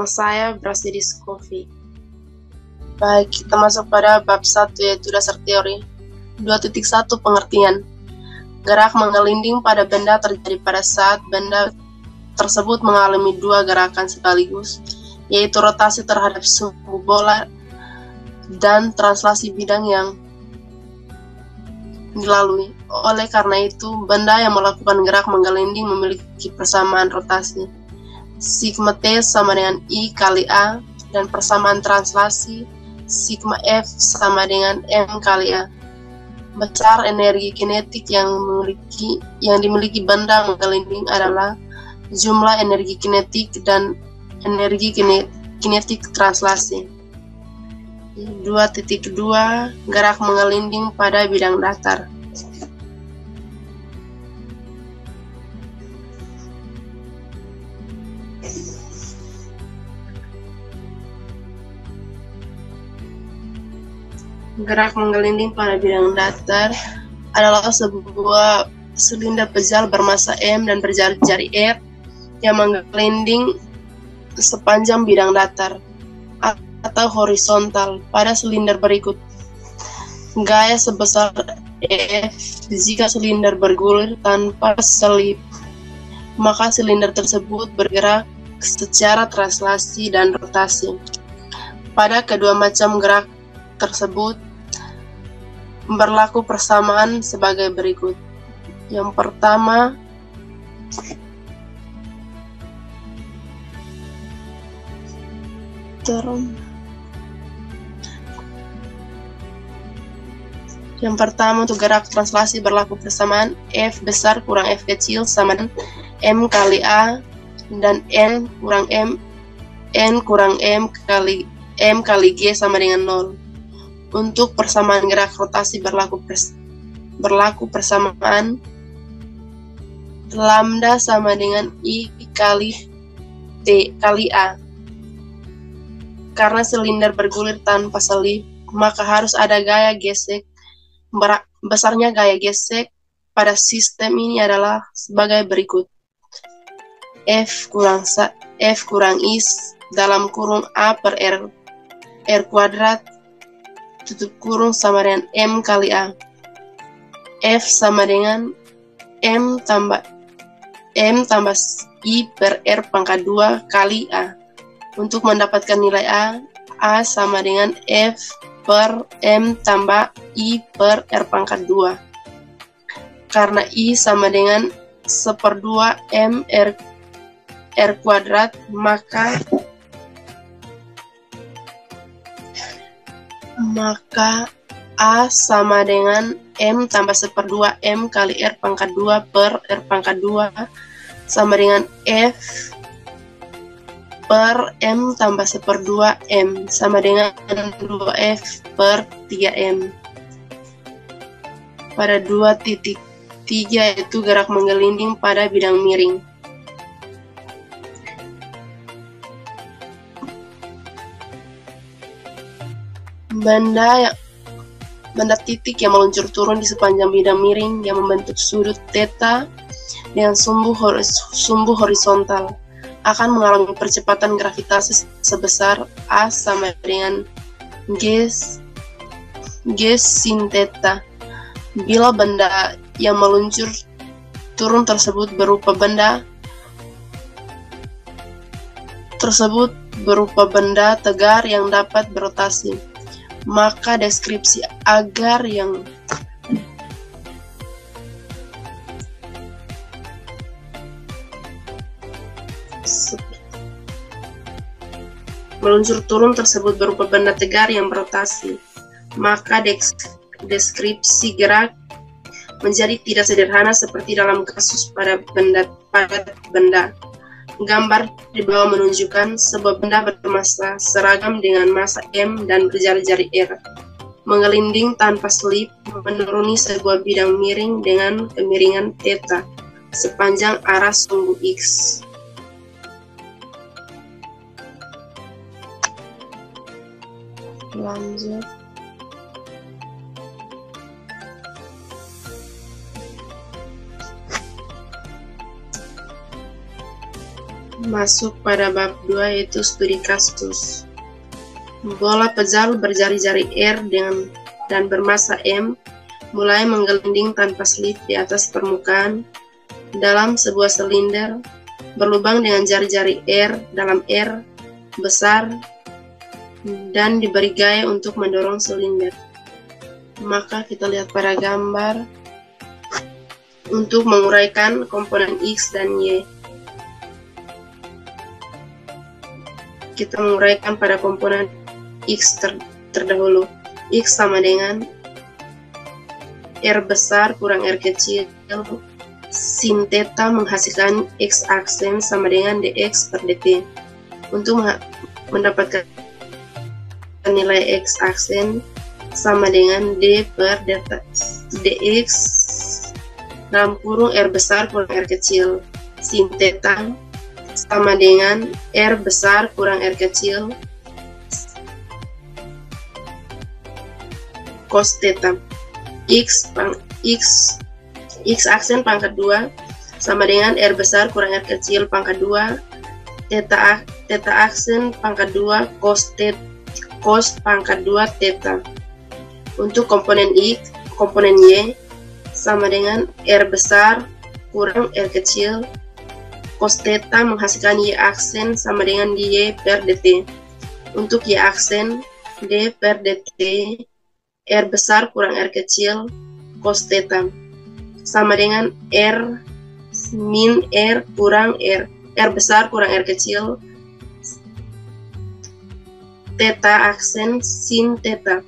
saya Brasilis Scofi. Baik, kita masuk pada bab 1 yaitu dasar teori. 2.1 pengertian. Gerak menggelinding pada benda terjadi pada saat benda tersebut mengalami dua gerakan sekaligus, yaitu rotasi terhadap sumbu bola dan translasi bidang yang dilalui. Oleh karena itu, benda yang melakukan gerak menggelinding memiliki persamaan rotasi. Sigma T sama dengan I kali A, dan persamaan translasi sigma F sama dengan M kali A. Besar energi kinetik yang dimiliki benda menggelinding adalah jumlah energi kinetik dan energi kinetik translasi. 2.2 Gerak menggelinding pada bidang datar. Gerak menggelinding pada bidang datar adalah sebuah silinder pejal bermassa M dan berjari-jari R yang menggelinding sepanjang bidang datar atau horizontal pada silinder berikut. Gaya sebesar F jika silinder bergulir tanpa selip, maka silinder tersebut bergerak secara translasi dan rotasi. Pada kedua macam gerak tersebut berlaku persamaan sebagai berikut. Yang pertama, untuk gerak translasi berlaku persamaan F besar kurang F kecil sama dengan M kali A dan N kurang M kali G sama dengan 0. Untuk persamaan gerak rotasi berlaku persamaan lambda sama dengan I kali T kali A. Karena silinder bergulir tanpa selip, maka harus ada gaya gesek. Besarnya gaya gesek pada sistem ini adalah sebagai berikut. F kurang I dalam kurung A per R kuadrat tutup kurung sama dengan M kali A. F sama dengan M tambah I per R pangkat 2 kali A. Untuk mendapatkan nilai A sama dengan F per M tambah I per R pangkat 2. Karena I sama dengan 1/2 M R kuadrat, maka A sama dengan M tambah 1/2 M kali R pangkat 2 per R pangkat 2 sama dengan F per M tambah 1/2 M sama dengan 2F per 3M. Pada 2.3 yaitu gerak menggelinding pada bidang miring. Benda titik yang meluncur turun di sepanjang bidang miring yang membentuk sudut theta dengan sumbu horizontal akan mengalami percepatan gravitasi sebesar A sama dengan G sin theta. Bila benda yang meluncur turun tersebut berupa benda tegar yang dapat berotasi, maka deskripsi agar yang meluncur turun tersebut berupa benda tegar yang berotasi, maka deskripsi gerak menjadi tidak sederhana seperti dalam kasus pada benda. Gambar di bawah menunjukkan sebuah benda bermassa seragam dengan massa M dan berjari-jari R, menggelinding tanpa selip menuruni sebuah bidang miring dengan kemiringan theta sepanjang arah sumbu X. Lanjut. Masuk pada bab 2 yaitu studi kasus. Bola pejal berjari-jari R dan bermassa M mulai menggelinding tanpa slip di atas permukaan dalam sebuah silinder berlubang dengan jari-jari R dalam R besar dan diberi gaya untuk mendorong silinder. Maka kita lihat pada gambar untuk menguraikan komponen X dan Y. Kita menguraikan pada komponen X terdahulu. X sama dengan R besar kurang R kecil sin theta menghasilkan X aksen sama dengan dx per dt. Untuk mendapatkan nilai X aksen sama dengan d per dx dalam kurung R besar kurang R kecil sin theta sama dengan R besar kurang R kecil cos theta. X aksen pangkat 2 sama dengan R besar kurang R kecil pangkat 2 theta aksen pangkat 2 cos pangkat 2 theta. Untuk komponen komponen Y sama dengan R besar kurang R kecil cos theta menghasilkan Y aksen sama dengan Y per dt. Untuk Y aksen D per dt R besar kurang R kecil cos theta sama dengan R min R kurang R besar kurang R kecil theta aksen sin theta.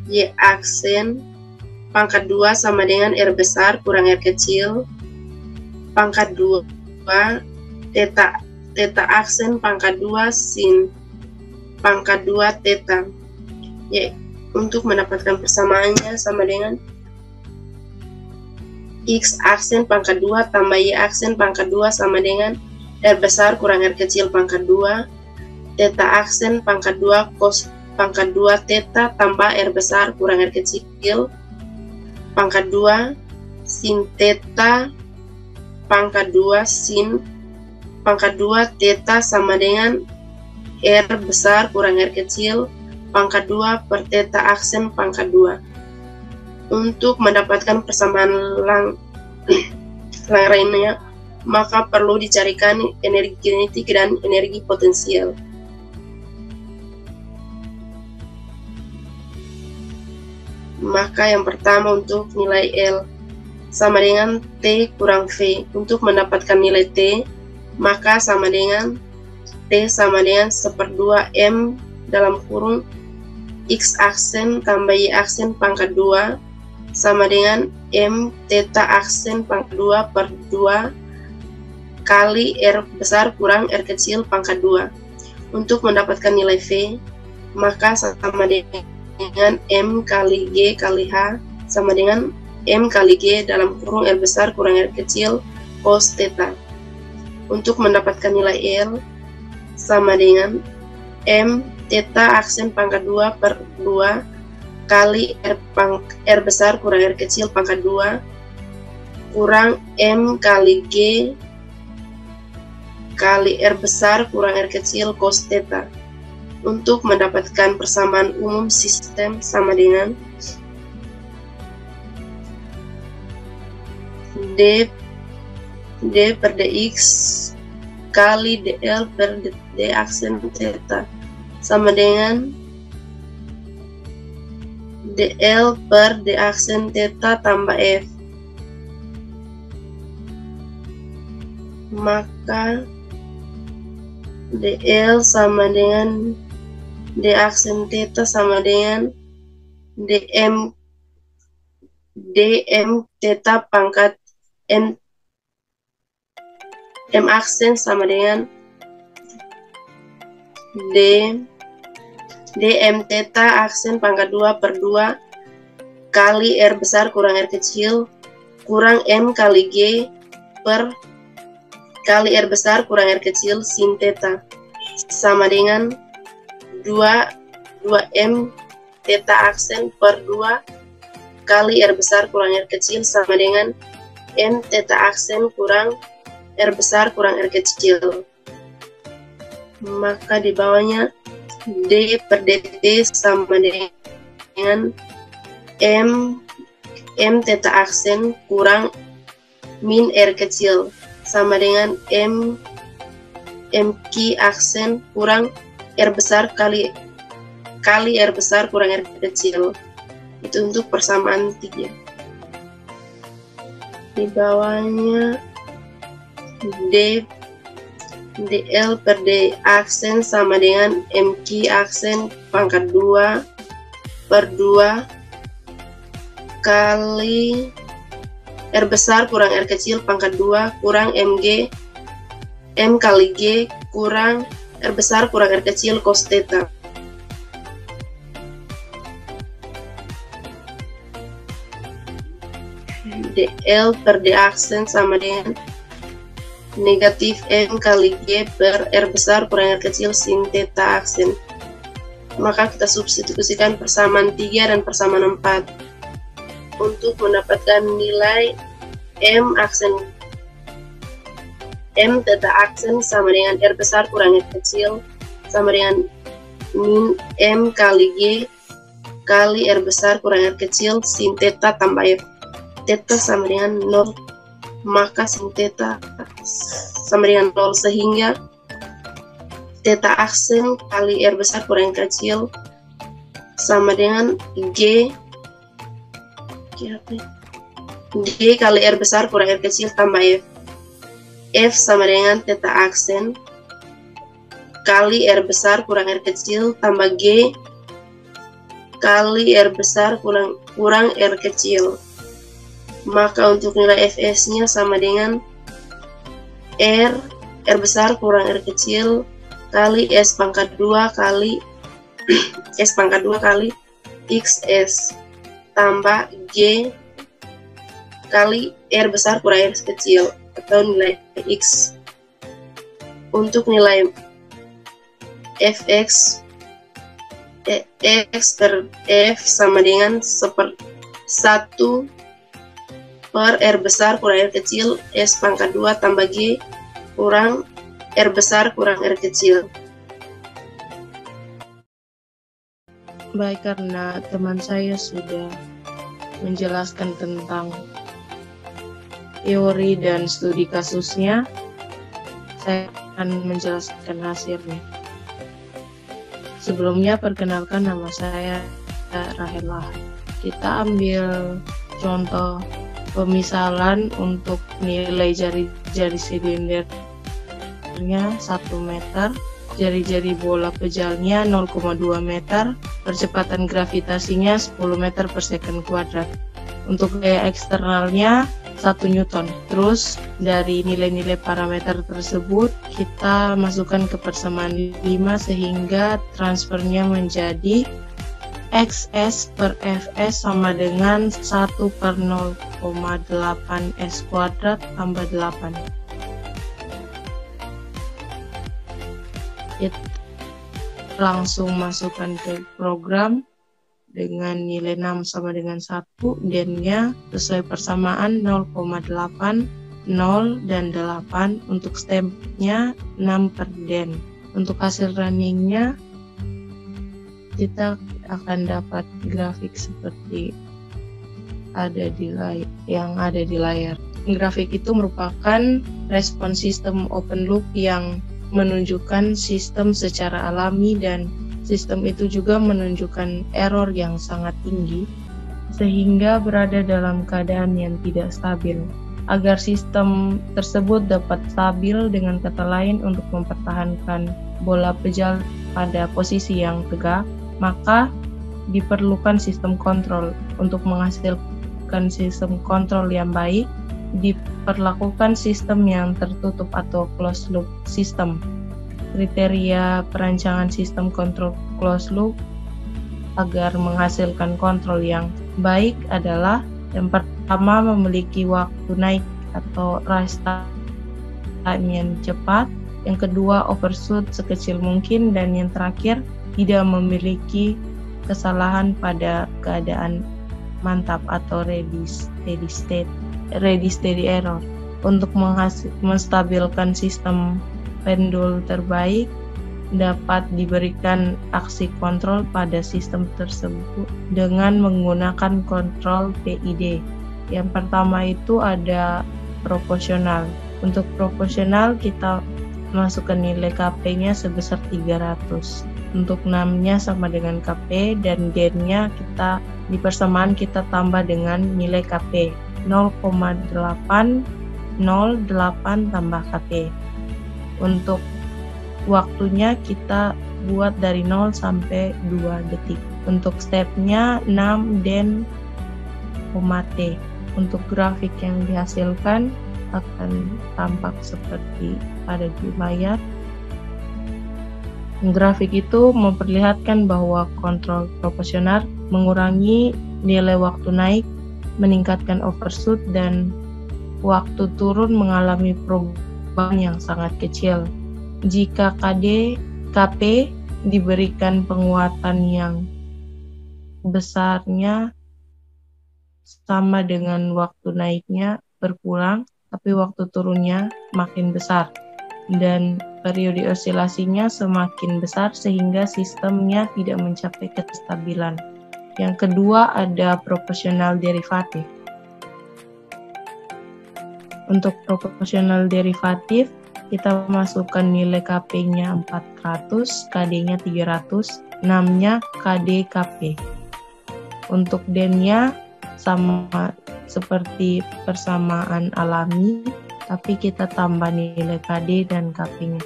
Y aksen pangkat 2 sama dengan R besar kurang R kecil pangkat 2 theta aksen pangkat 2 sin pangkat 2 theta. Y untuk mendapatkan persamaannya sama dengan X aksen pangkat 2 tambah Y aksen pangkat 2 sama dengan R besar kurang R kecil pangkat 2 theta aksen pangkat 2 cos pangkat 2 theta tambah R besar kurang R kecil pangkat 2 sin theta pangkat 2 sin pangkat 2 theta sama dengan R besar kurang R kecil pangkat 2 per theta aksen pangkat 2. Untuk mendapatkan persamaan lainnya, maka perlu dicarikan energi kinetik dan energi potensial. Maka yang pertama untuk nilai L sama dengan T kurang V. Untuk mendapatkan nilai T, maka sama dengan T sama dengan 1/2 M dalam kurung X aksen tambah Y aksen pangkat 2 sama dengan M theta aksen pangkat 2 per 2 kali R besar kurang R kecil pangkat 2. Untuk mendapatkan nilai V, maka sama dengan M kali G kali H sama dengan M kali G dalam kurung R besar kurang R kecil cos theta. Untuk mendapatkan nilai L sama dengan M theta aksen pangkat 2 per 2 kali R besar kurang R kecil pangkat 2 kurang M kali G kali R besar kurang R kecil cos theta. Untuk mendapatkan persamaan umum sistem sama dengan D per dx kali dl per d aksen theta sama dengan dl per d aksen theta tambah f. Maka dl sama dengan d aksen theta sama dengan dm theta pangkat m aksen sama dengan dm theta aksen pangkat 2 per 2 kali R besar kurang R kecil kurang M kali G per kali R besar kurang R kecil sin theta sama dengan 2M theta aksen per 2 kali R besar kurang R kecil sama dengan M theta aksen kurang R besar kurang R kecil. maka di bawahnya D per dt sama dengan M theta aksen kurang min R kecil sama dengan M Q aksen kurang R besar kali R besar kurang R kecil. Itu untuk persamaan 3. Di bawahnya dl per d aksen sama dengan mq aksen pangkat 2 per 2 kali R besar kurang R kecil pangkat 2 kurang M kali G kurang R besar kurang R kecil cos theta. dl per d aksen sama dengan negatif M kali G per R besar kurang R kecil sin theta aksen. Maka kita substitusikan persamaan 3 dan persamaan 4 untuk mendapatkan nilai M theta aksen sama dengan R besar kurang R kecil sama dengan min M kali G kali R besar kurang R kecil sin theta tambah F. Theta sama dengan 0, maka sin theta sama dengan 0 sehingga theta aksen kali R besar kurang R kecil sama dengan G kali R besar kurang R kecil tambah F. F sama dengan theta aksen kali R besar kurang R kecil tambah G kali R besar kurang R kecil. Maka untuk nilai Fs-nya sama dengan R besar kurang R kecil kali S pangkat 2 kali S pangkat 2 kali XS tambah G kali R besar kurang R kecil atau nilai X. Untuk nilai Fx X per F sama dengan 1 per R besar kurang R kecil S pangkat 2 tambah G kurang R besar kurang R kecil. Baik, karena teman saya sudah menjelaskan tentang teori dan studi kasusnya, saya akan menjelaskan hasilnya. Sebelumnya, perkenalkan, nama saya Rahela. Kita ambil contoh pemisalan untuk nilai jari-jari silindernya 1 meter, jari-jari bola pejalnya 0,2 meter, percepatan gravitasinya 10 meter per second kuadrat. Untuk gaya eksternalnya 1 Newton. Terus dari nilai-nilai parameter tersebut kita masukkan ke persamaan 5 sehingga transfernya menjadi XS per Fs sama dengan 1 per 0,8 S kuadrat tambah 8. Kita langsung masukkan ke program dengan nilai 6 sama dengan 1, dennya sesuai persamaan 0,8, 0, dan 8. Untuk stepnya 6 per den. Untuk hasil runningnya kita akan dapat grafik seperti yang ada di layar. Grafik itu merupakan respon sistem open loop yang menunjukkan sistem secara alami, dan sistem itu juga menunjukkan error yang sangat tinggi sehingga berada dalam keadaan yang tidak stabil. Agar sistem tersebut dapat stabil, dengan kata lain untuk mempertahankan bola pejal pada posisi yang tegak, maka diperlukan sistem kontrol. Untuk menghasilkan sistem kontrol yang baik, diperlakukan sistem yang tertutup atau closed loop system. Kriteria perancangan sistem kontrol closed loop agar menghasilkan kontrol yang baik adalah: yang pertama, memiliki waktu naik atau rise time yang cepat; yang kedua, overshoot sekecil mungkin; dan yang terakhir, tidak memiliki kesalahan pada keadaan mantap atau ready steady error. Untuk menstabilkan sistem pendul terbaik, dapat diberikan aksi kontrol pada sistem tersebut dengan menggunakan kontrol PID. Yang pertama itu ada proporsional. Untuk proporsional kita masukkan nilai KP-nya sebesar 300. Untuk NAM-nya sama dengan KP dan gen-nya kita di persamaan kita tambah dengan nilai KP 0,808 tambah KP. Untuk waktunya kita buat dari 0 sampai 2 detik. Untuk stepnya 6 den, T. Untuk grafik yang dihasilkan akan tampak seperti pada di layar. Grafik itu memperlihatkan bahwa kontrol proporsional mengurangi nilai waktu naik, meningkatkan overshoot, dan waktu turun mengalami perubahan yang sangat kecil. Jika KP diberikan penguatan yang besarnya sama dengan waktu naiknya berkurang, tapi waktu turunnya makin besar dan periode osilasinya semakin besar sehingga sistemnya tidak mencapai kestabilan. Yang kedua ada proporsional derivatif. Untuk proporsional derivatif kita masukkan nilai KP-nya 400, KD-nya 300, NAM-nya KD KP. Untuk den-nya sama seperti persamaan alami, tapi kita tambah nilai KD dan KP-nya.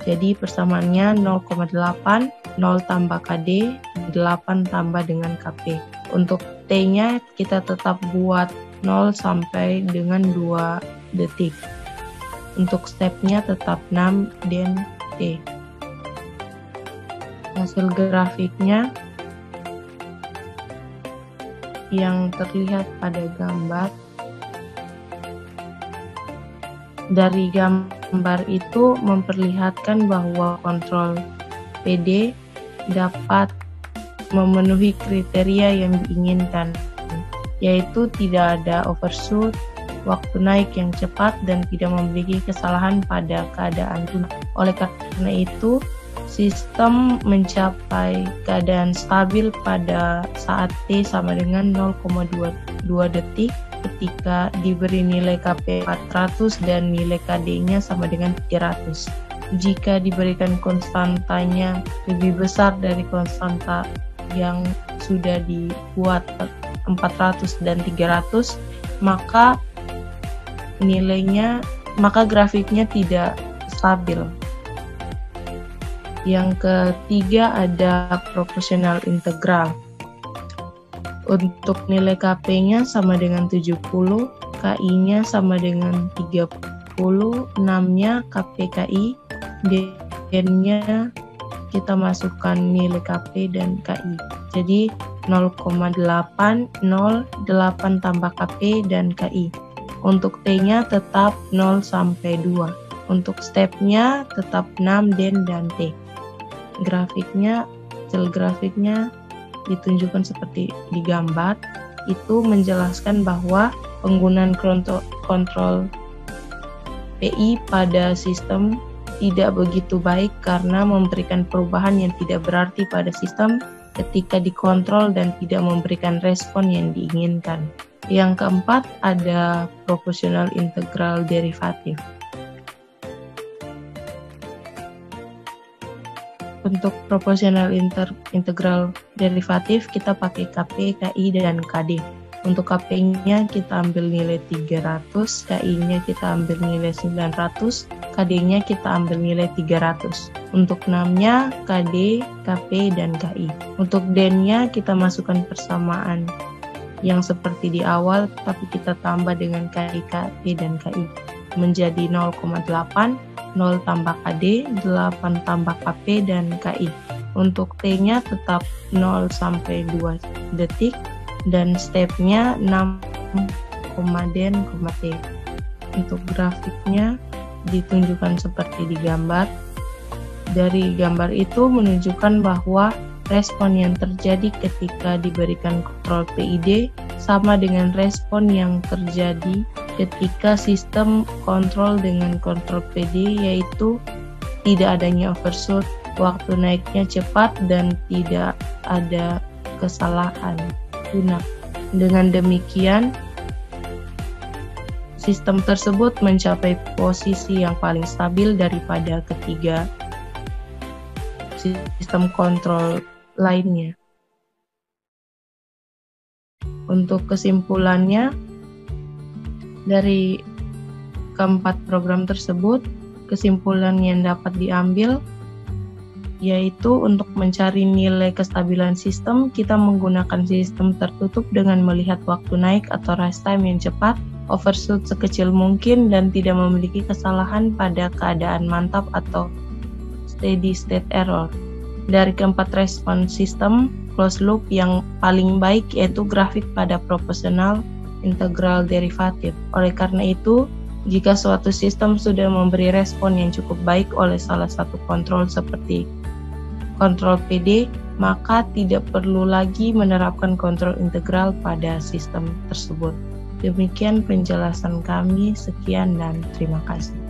Jadi persamaannya 0,8, 0 tambah KD, 8 tambah dengan KP. Untuk T-nya kita tetap buat 0 sampai dengan 2 detik. Untuk stepnya tetap 6 den T. Hasil grafiknya yang terlihat pada gambar. Dari gambar itu memperlihatkan bahwa kontrol PD dapat memenuhi kriteria yang diinginkan, yaitu tidak ada overshoot, waktu naik yang cepat, dan tidak memiliki kesalahan pada keadaan tuna. Oleh karena itu, sistem mencapai keadaan stabil pada saat T sama dengan 0,22 detik ketika diberi nilai KP 400 dan nilai KD-nya sama dengan 300. Jika diberikan konstantanya lebih besar dari konstanta yang sudah dibuat 400 dan 300, maka grafiknya tidak stabil. Yang ketiga ada proporsional integral. Untuk nilai KP-nya sama dengan 70, KI-nya sama dengan 30, NAM-nya KPKI, den-nya kita masukkan nilai KP dan KI. Jadi 0,808 tambah KP dan KI. Untuk T-nya tetap 0 sampai 2. Untuk stepnya tetap 6 den dan T. Hasil grafiknya ditunjukkan seperti di gambar. Itu menjelaskan bahwa penggunaan kontrol PI pada sistem tidak begitu baik karena memberikan perubahan yang tidak berarti pada sistem ketika dikontrol dan tidak memberikan respon yang diinginkan. Yang keempat ada proporsional integral derivatif. Untuk proporsional integral derivatif kita pakai KP, KI, dan KD. Untuk KP-nya kita ambil nilai 300, KI-nya kita ambil nilai 900, KD-nya kita ambil nilai 300. Untuk NAM-nya KD, KP, dan KI. Untuk den-nya kita masukkan persamaan yang seperti di awal, tapi kita tambah dengan KI, KP, dan KI. Menjadi 0,8, 0 tambah KD, 8 tambah KP, dan KI. Untuk T-nya tetap 0 sampai 2 detik, dan stepnya 6, den, T. Untuk grafiknya ditunjukkan seperti di gambar. Dari gambar itu menunjukkan bahwa respon yang terjadi ketika diberikan kontrol PID sama dengan respon yang terjadi ketika sistem kontrol dengan kontrol PD, yaitu tidak adanya overshoot, waktu naiknya cepat dan tidak ada kesalahan guna. Dengan demikian, sistem tersebut mencapai posisi yang paling stabil daripada ketiga sistem kontrol lainnya. Untuk kesimpulannya, dari keempat program tersebut, kesimpulan yang dapat diambil yaitu untuk mencari nilai kestabilan sistem, kita menggunakan sistem tertutup dengan melihat waktu naik atau rise time yang cepat, overshoot sekecil mungkin, dan tidak memiliki kesalahan pada keadaan mantap atau steady state error. Dari keempat respon sistem closed loop, yang paling baik yaitu grafik pada proporsional integral derivatif. Oleh karena itu, jika suatu sistem sudah memberi respon yang cukup baik oleh salah satu kontrol seperti kontrol PD, maka tidak perlu lagi menerapkan kontrol integral pada sistem tersebut. Demikian penjelasan kami, sekian dan terima kasih.